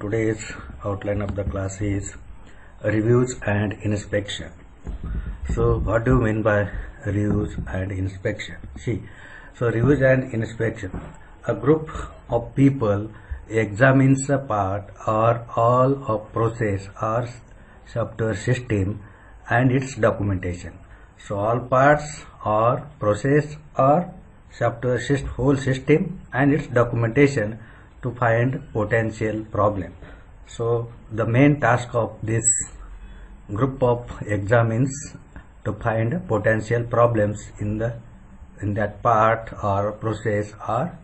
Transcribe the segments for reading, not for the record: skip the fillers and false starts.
today's outline of the class is reviews and inspection. So what do you mean by reviews and inspection? So reviews and inspection. A group of people examines a part or all of process or software system and its documentation. So all parts or process or software whole system and its documentation to find potential problem. So the main task of this group of examines to find potential problems in that part or process or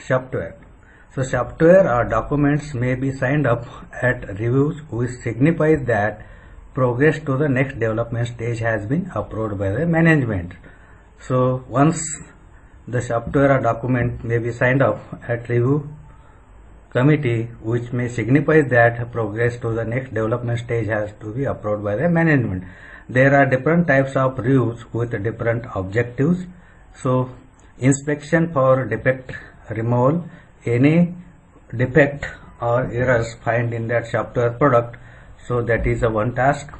software. So software or documents may be signed up at reviews, which signifies that progress to the next development stage has been approved by the management. So once the software or document may be signed up at review committee, which may signify that progress to the next development stage has to be approved by the management. There are different types of reviews with different objectives. So inspection for defect removal, any defect or errors find in that software product. So that is one task,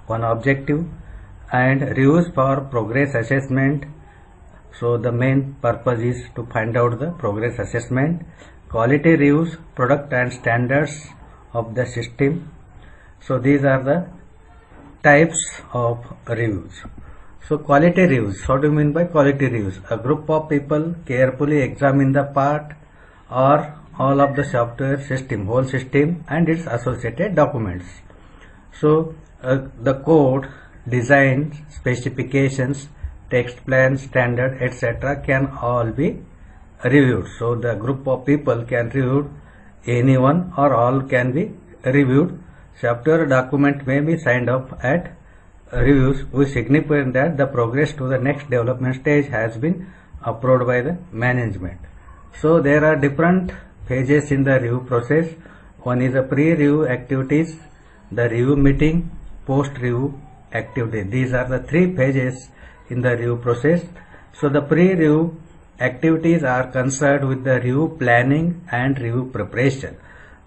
one objective. And reviews for progress assessment. So the main purpose is to find out the progress assessment. Quality reviews, product and standards of the system. So these are the types of reviews. So quality reviews. What do you mean by quality reviews? A group of people carefully examine the part or all of the software system, whole system and its associated documents. So the code, design, specifications, text plan, standard, etc. can all be reviewed. So the group of people can review any one or all can be reviewed. Software document may be signed up at reviews, which signify that the progress to the next development stage has been approved by the management. So there are different phases in the review process. One is the pre-review activities, the review meeting, post-review activity. These are the three phases in the review process. So the pre-review activities are concerned with the review planning and review preparation.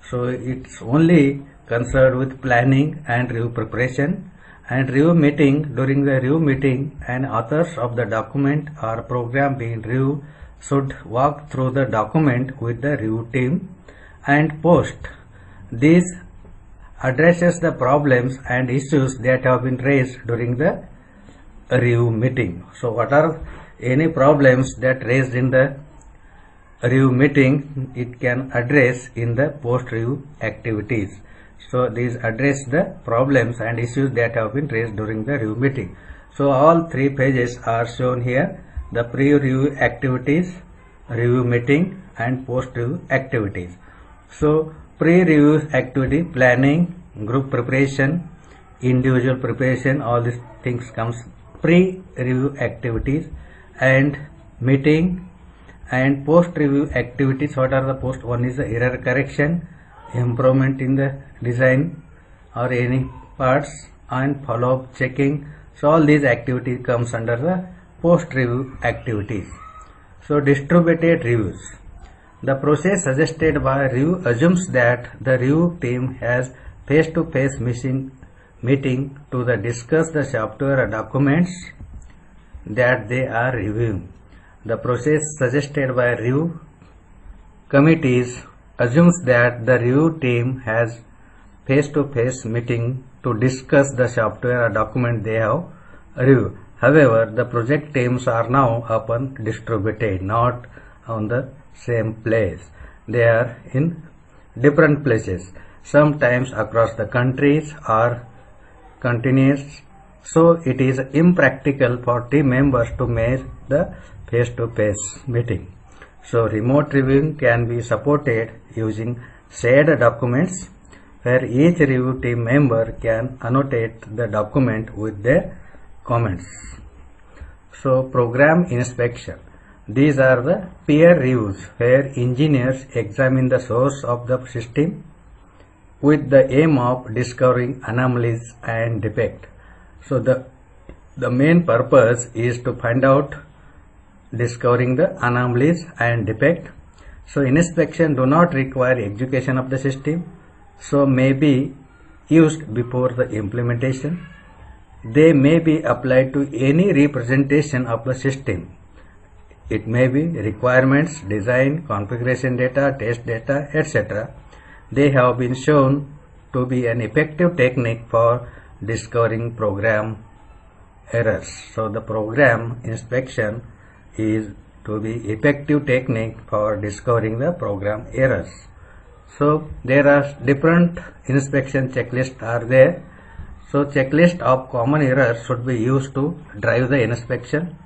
So it's only concerned with planning and review preparation. And review meeting, during the review meeting, and authors of the document or program being reviewed should walk through the document with the review team. And post, this addresses the problems and issues that have been raised during the review meeting. So what are any problems that raised in the review meeting, it can address in the post review activities. So these address the problems and issues that have been raised during the review meeting. So all three pages are shown here: the pre-review activities, review meeting and post-review activities. So pre-review activity, planning, group preparation, individual preparation, all these things comes pre-review activities. And meeting and post-review activities. What are the post? One is the error correction, improvement in the design or any parts, and follow-up checking. So all these activities comes under the post-review activities. So distributed reviews. The process suggested by review assumes that the review team has face-to-face meeting to discuss the software documents that they are reviewing. The process suggested by review committees assumes that the review team has face-to-face meeting to discuss the software or document they have reviewed. However, the project teams are now often distributed, not on the same place. They are in different places, sometimes across the countries or continents. So it is impractical for team members to make the face-to-face meeting. So remote reviewing can be supported using shared documents where each review team member can annotate the document with their comments. So program inspection. These are the peer reviews where engineers examine the source of the system with the aim of discovering anomalies and defects. So the main purpose is to find out discovering the anomalies and defect. So inspection do not require execution of the system, so may be used before the implementation. They may be applied to any representation of the system. It may be requirements, design, configuration data, test data, etc. They have been shown to be an effective technique for discovering program errors. So the program inspection is to be effective technique for discovering the program errors. So there are different inspection checklists are there. So checklist of common errors should be used to drive the inspection.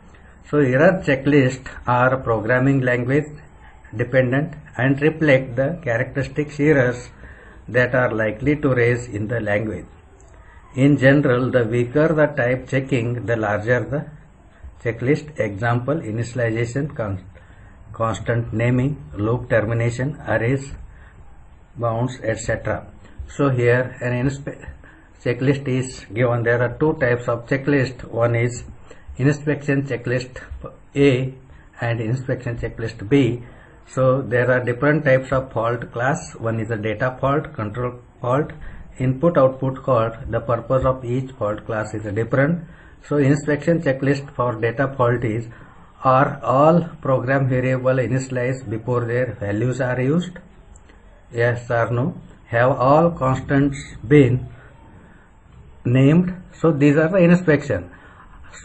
So error checklists are programming language dependent and reflect the characteristics errors that are likely to raise in the language. In general, the weaker the type checking, the larger the checklist. Example: initialization, constant naming, loop termination, arrays, bounds, etc. So here an checklist is given. There are two types of checklist. One is inspection checklist A and inspection checklist B. So there are different types of fault class. One is a data fault, control fault, input output fault. The purpose of each fault class is different. So inspection checklist for data fault is: are all program variable initialized before their values are used? Yes or no? Have all constants been named? So these are the inspection.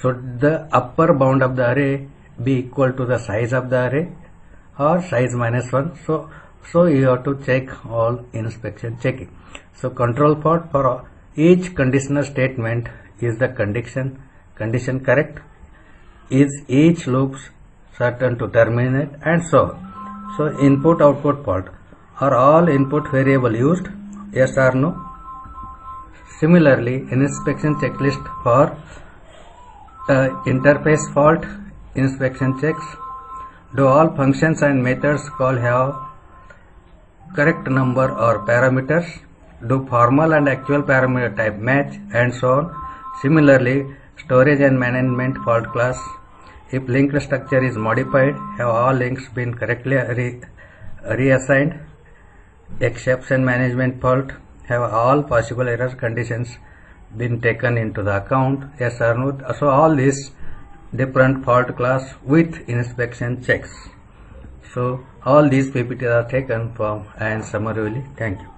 Should the upper bound of the array be equal to the size of the array or size minus 1? So you have to check all inspection checking. So control fault: for each conditional statement, is the condition correct? Is each loop certain to terminate? And so on. So input output fault: are all input variable used? Yes or no? Similarly, inspection checklist for interface fault inspection checks: do all functions and methods call have correct number or parameters? Do formal and actual parameter type match? And so on. Similarly, storage and management fault class: if linked structure is modified, have all links been correctly reassigned? Exception management fault: have all possible error conditions been taken into the account? Yes or no? So all these different fault class with inspection checks. So all these PPT are taken from and summarily. Thank you.